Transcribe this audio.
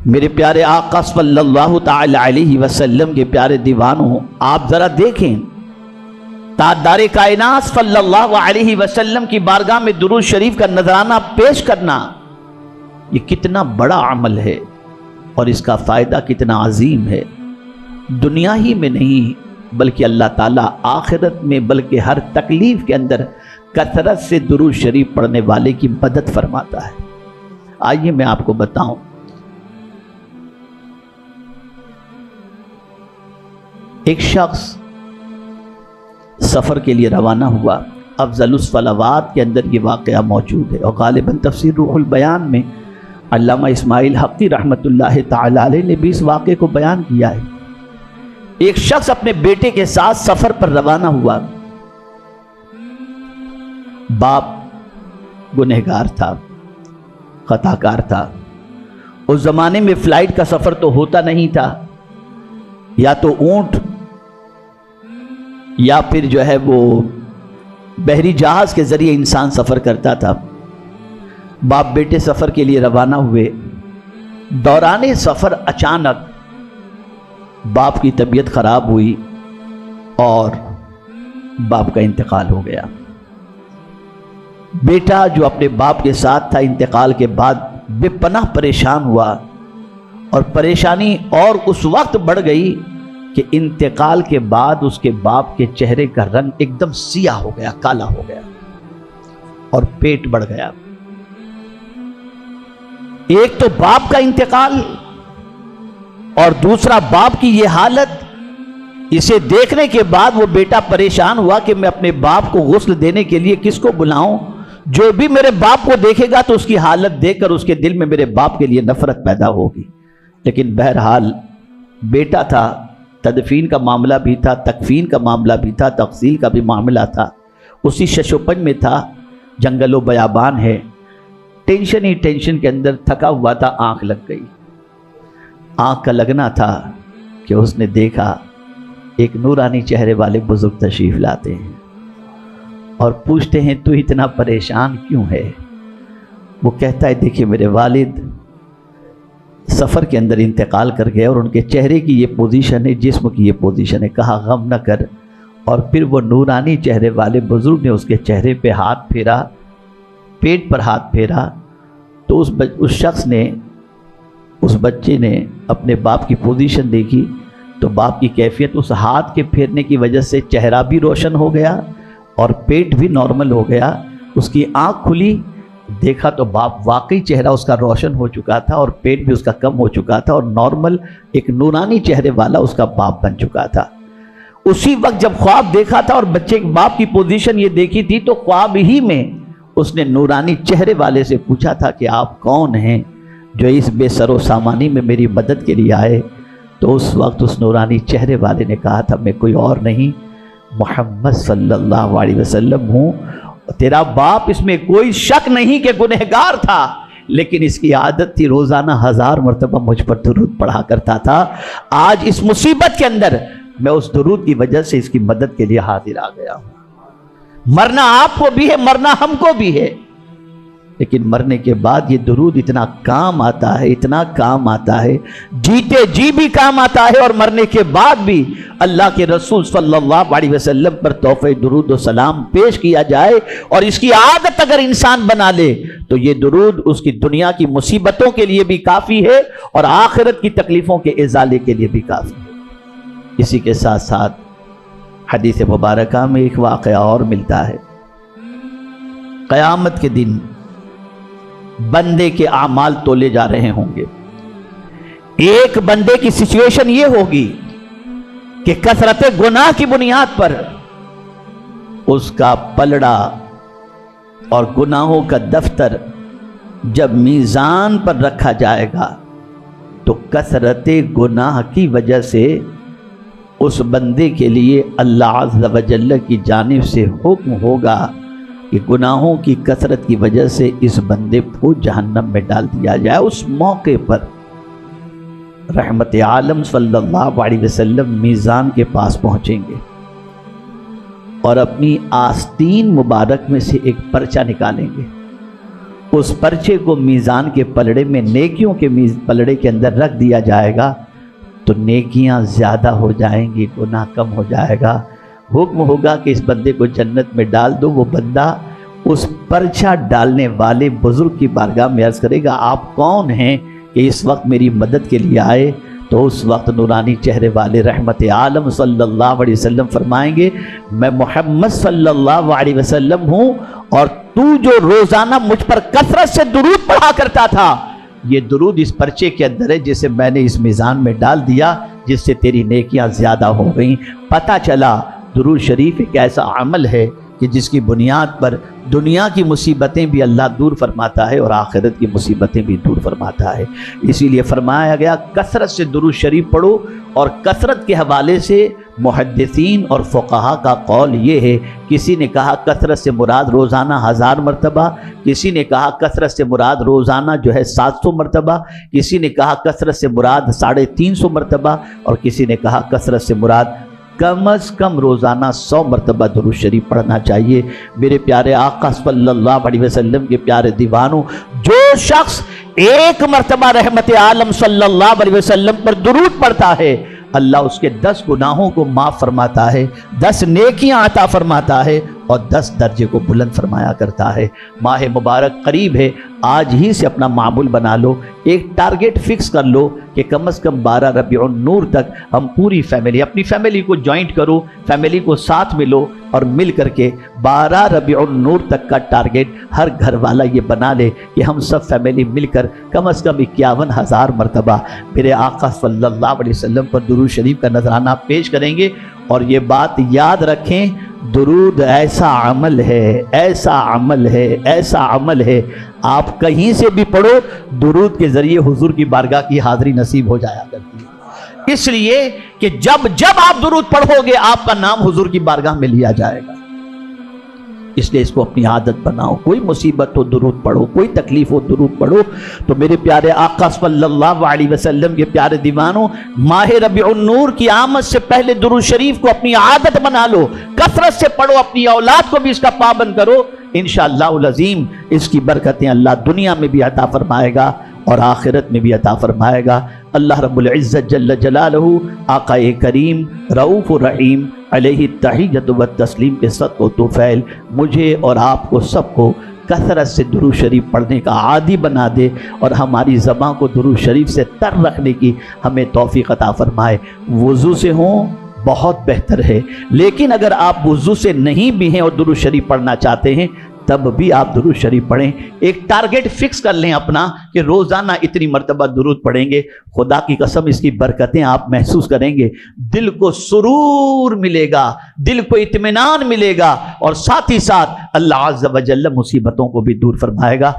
میرے پیارے آقا صلی اللہ تعالی علیہ وسلم کے پیارے دیوانوں، آپ ذرا دیکھیں، تاجدار کائنات صلی اللہ علیہ وسلم کی بارگاہ میں درود شریف کا نذرانہ پیش کرنا یہ کتنا بڑا عمل ہے اور اس کا فائدہ کتنا عظیم ہے۔ دنیا ہی میں نہیں بلکہ اللہ تعالیٰ آخرت میں، بلکہ ہر تکلیف کے اندر کثرت سے درود شریف پڑھنے والے کی مدد فرماتا ہے۔ آئیے میں آپ کو بتاؤں، ایک شخص سفر کے لیے روانہ ہوا۔ افضل الصلوات کے اندر یہ واقعہ موجود ہے اور غالباً تفسیر روح البیان میں علامہ اسماعیل حقی رحمۃ اللہ تعالی علیہ نے بھی اس واقعے کو بیان کیا ہے۔ ایک شخص اپنے بیٹے کے ساتھ سفر پر روانہ ہوا۔ باپ گنہگار تھا، خطا کار تھا۔ اس زمانے میں فلائٹ کا سفر تو ہوتا نہیں تھا، یا تو اونٹ یا پھر جو ہے وہ بحری جہاز کے ذریعے انسان سفر کرتا تھا۔ باپ بیٹے سفر کے لیے روانہ ہوئے۔ دوران سفر اچانک باپ کی طبیعت خراب ہوئی اور باپ کا انتقال ہو گیا۔ بیٹا جو اپنے باپ کے ساتھ تھا، انتقال کے بعد بے پناہ پریشان ہوا، اور پریشانی اور اس وقت بڑھ گئی کہ انتقال کے بعد اس کے باپ کے چہرے کا رنگ ایک دم سیاہ ہو گیا، کالا ہو گیا، اور پیٹ بڑھ گیا۔ ایک تو باپ کا انتقال اور دوسرا باپ کی یہ حالت۔ اسے دیکھنے کے بعد وہ بیٹا پریشان ہوا کہ میں اپنے باپ کو غسل دینے کے لیے کس کو بلاؤں؟ جو بھی میرے باپ کو دیکھے گا تو اس کی حالت دیکھ کر اس کے دل میں میرے باپ کے لیے نفرت پیدا ہوگی۔ لیکن بہرحال بیٹا تھا، تدفین کا معاملہ بھی تھا، تکفین کا معاملہ بھی تھا، تغسیل کا بھی معاملہ تھا، اسی شش و پنج میں تھا، جنگل و بیابان ہے، ٹینشن ہی ٹینشن کے اندر تھکا ہوا تھا۔ آنکھ لگ گئی۔ آنکھ کا لگنا تھا کہ اس نے دیکھا ایک نورانی چہرے والے بزرگ تشریف لاتے ہیں اور پوچھتے ہیں تو اتنا پریشان کیوں ہے؟ وہ کہتا ہے دیکھیں میرے والد سفر کے اندر انتقال کر گئے اور ان کے چہرے کی یہ پوزیشن ہے، جسم کی یہ پوزیشن ہے۔ کہا غم نہ کر، اور پھر وہ نورانی چہرے والے بزرگ نے اس کے چہرے پہ ہاتھ پھیرا، پیٹ پر ہاتھ پھیرا، تو اس شخص نے، اس بچے نے اپنے باپ کی پوزیشن دیکھی تو باپ کی کیفیت اس ہاتھ کے پھیرنے کی وجہ سے چہرہ بھی روشن ہو گیا اور پیٹ بھی نارمل ہو گیا۔ اس کی آنکھ کھلی، دیکھا تو باپ واقعی چہرہ اس کا روشن ہو چکا تھا اور پیٹ بھی اس کا کم ہو چکا تھا اور نارمل ایک نورانی چہرے والا اس کا باپ بن چکا تھا۔ اسی وقت جب خواب دیکھا تھا اور بچے کے باپ کی پوزیشن یہ دیکھی تھی تو خواب ہی میں اس نے نورانی چہرے والے سے پوچھا تھا کہ آپ کون ہیں جو اس بے سر و سامانی میں میری مدد کے لیے آئے؟ تو اس وقت اس نورانی چہرے والے نے کہا تھا میں کوئی اور نہیں، محمد صلی اللہ علیہ وسلم ہوں۔ تیرا باپ اس میں کوئی شک نہیں کہ گنہگار تھا، لیکن اس کی عادت تھی روزانہ 1000 مرتبہ مجھ پر درود پڑھا کرتا تھا۔ آج اس مصیبت کے اندر میں اس درود کی وجہ سے اس کی مدد کے لیے حاضر آ گیا ہوں۔ مرنا آپ کو بھی ہے، مرنا ہم کو بھی ہے، لیکن مرنے کے بعد یہ درود اتنا کام آتا ہے، اتنا کام آتا ہے، جیتے جی بھی کام آتا ہے اور مرنے کے بعد بھی اللہ کے رسول صلی اللہ علیہ وسلم پر تحفہ درود و سلام پیش کیا جائے اور اس کی عادت اگر انسان بنا لے تو یہ درود اس کی دنیا کی مصیبتوں کے لیے بھی کافی ہے اور آخرت کی تکلیفوں کے ازالے کے لیے بھی کافی ہے۔ اسی کے ساتھ ساتھ حدیث مبارکہ میں ایک واقعہ اور ملتا ہے۔ قیامت کے دن بندے کے اعمال تولے جا رہے ہوں گے۔ ایک بندے کی سچویشن یہ ہوگی کہ کثرت گناہ کی بنیاد پر اس کا پلڑا اور گناہوں کا دفتر جب میزان پر رکھا جائے گا تو کثرت گناہ کی وجہ سے اس بندے کے لیے اللہ عز و جل کی جانب سے حکم ہوگا کہ گناہوں کی کثرت کی وجہ سے اس بندے کو جہنم میں ڈال دیا جائے۔ اس موقع پر رحمت عالم صلی اللہ علیہ وسلم میزان کے پاس پہنچیں گے اور اپنی آستین مبارک میں سے ایک پرچہ نکالیں گے اس پرچے کو میزان کے پلڑے میں نیکیوں کے پلڑے کے اندر رکھ دیا جائے گا تو نیکیاں زیادہ ہو جائیں گی، گناہ کم ہو جائے گا۔ حکم ہوگا کہ اس بندے کو جنت میں ڈال دو۔ وہ بندہ اس پرچہ ڈالنے والے بزرگ کی بارگاہ میں عرض کرے گا آپ کون ہیں کہ اس وقت میری مدد کے لیے آئے؟ تو اس وقت نورانی چہرے والے رحمت عالم صلی اللہ علیہ وسلم فرمائیں گے میں محمد صلی اللہ علیہ وسلم ہوں، اور تو جو روزانہ مجھ پر کثرت سے درود پڑھا کرتا تھا، یہ درود اس پرچے کے اندر ہے جسے میں نے اس میزان میں ڈال دیا، جس سے تیری نیکیاں زیادہ ہو گئیں۔ پتہ چلا درود شریف ایک ایسا عمل ہے کہ جس کی بنیاد پر دنیا کی مصیبتیں بھی اللہ دور فرماتا ہے اور آخرت کی مصیبتیں بھی دور فرماتا ہے۔ اسی لیے فرمایا گیا کثرت سے درود شریف پڑھو، اور کثرت کے حوالے سے محدثین اور فقہا کا قول یہ ہے، کسی نے کہا کثرت سے مراد روزانہ 1000 مرتبہ، کسی نے کہا کثرت سے مراد روزانہ 700 مرتبہ، کسی نے کہا کثرت سے مراد 350 مرتبہ، اور کسی نے کہا کثرت سے مراد کم از کم روزانہ 100 مرتبہ درود شریف پڑھنا چاہیے۔ میرے پیارے آقا صلی اللہ علیہ وسلم کے پیارے دیوانوں، جو شخص ایک مرتبہ رحمت عالم صلی اللہ علیہ وسلم پر درود پڑھتا ہے، اللہ اس کے 10 گناہوں کو معاف فرماتا ہے، 10 نیکیاں عطا فرماتا ہے، اور 10 درجے کو بلند فرمایا کرتا ہے۔ ماہ مبارک قریب ہے، آج ہی سے اپنا معمول بنا لو، ایک ٹارگٹ فکس کر لو کہ کم از کم 12 ربیع النور تک ہم پوری فیملی، اپنی فیملی کو جوائنٹ کرو، فیملی کو ساتھ ملو، اور مل کر کے 12 ربیع النور تک کا ٹارگٹ ہر گھر والا یہ بنا لے کہ ہم سب فیملی مل کر کم از کم 51,000 مرتبہ میرے آقا صلی اللہ علیہ وسلم پر درود شریف کا نذرانہ پیش کریں گے۔ اور یہ بات یاد رکھیں، درود ایسا عمل ہے، ایسا عمل ہے، ایسا عمل ہے، آپ کہیں سے بھی پڑھو، درود کے ذریعے حضور کی بارگاہ کی حاضری نصیب ہو جایا کرتی ہے۔ اس لیے کہ جب آپ درود پڑھو گے آپ کا نام حضور کی بارگاہ میں لیا جائے گا، اس لیے اس کو اپنی عادت بناؤ۔ کوئی مصیبت ہو درود پڑھو، کوئی تکلیف ہو درود پڑھو۔ تو میرے پیارے آقا صلی اللہ علیہ وسلم کے پیارے دیوانوں، ماہ ربیع النور کی آمد سے پہلے درود شریف کو اپنی عادت بنا لو، کثرت سے پڑھو، اپنی اولاد کو بھی اس کا پابند کرو، انشاءاللہ العظیم اس کی برکتیں اللہ دنیا میں بھی عطا فرمائے گا اور آخرت میں بھی عطا فرمائے گا۔ اللہ رب العزت جل جلالہ آقا کریم رؤوف الرحیم علیہ التحیۃ والتسلیم کے صدق و طفیل مجھے اور آپ کو سب کو کثرت سے درود شریف پڑھنے کا عادی بنا دے، اور ہماری زبان کو درود شریف سے تر رکھنے کی ہمیں توفیق عطا فرمائے۔ وضو سے ہوں بہت بہتر ہے، لیکن اگر آپ وضو سے نہیں بھی ہیں اور درود شریف پڑھنا چاہتے ہیں تب بھی آپ درود شریف پڑھیں۔ ایک ٹارگٹ فکس کر لیں اپنا کہ روزانہ اتنی مرتبہ درود پڑھیں گے، خدا کی قسم اس کی برکتیں آپ محسوس کریں گے، دل کو سرور ملے گا، دل کو اطمینان ملے گا، اور ساتھ ہی ساتھ اللہ عز و جل مصیبتوں کو بھی دور فرمائے گا۔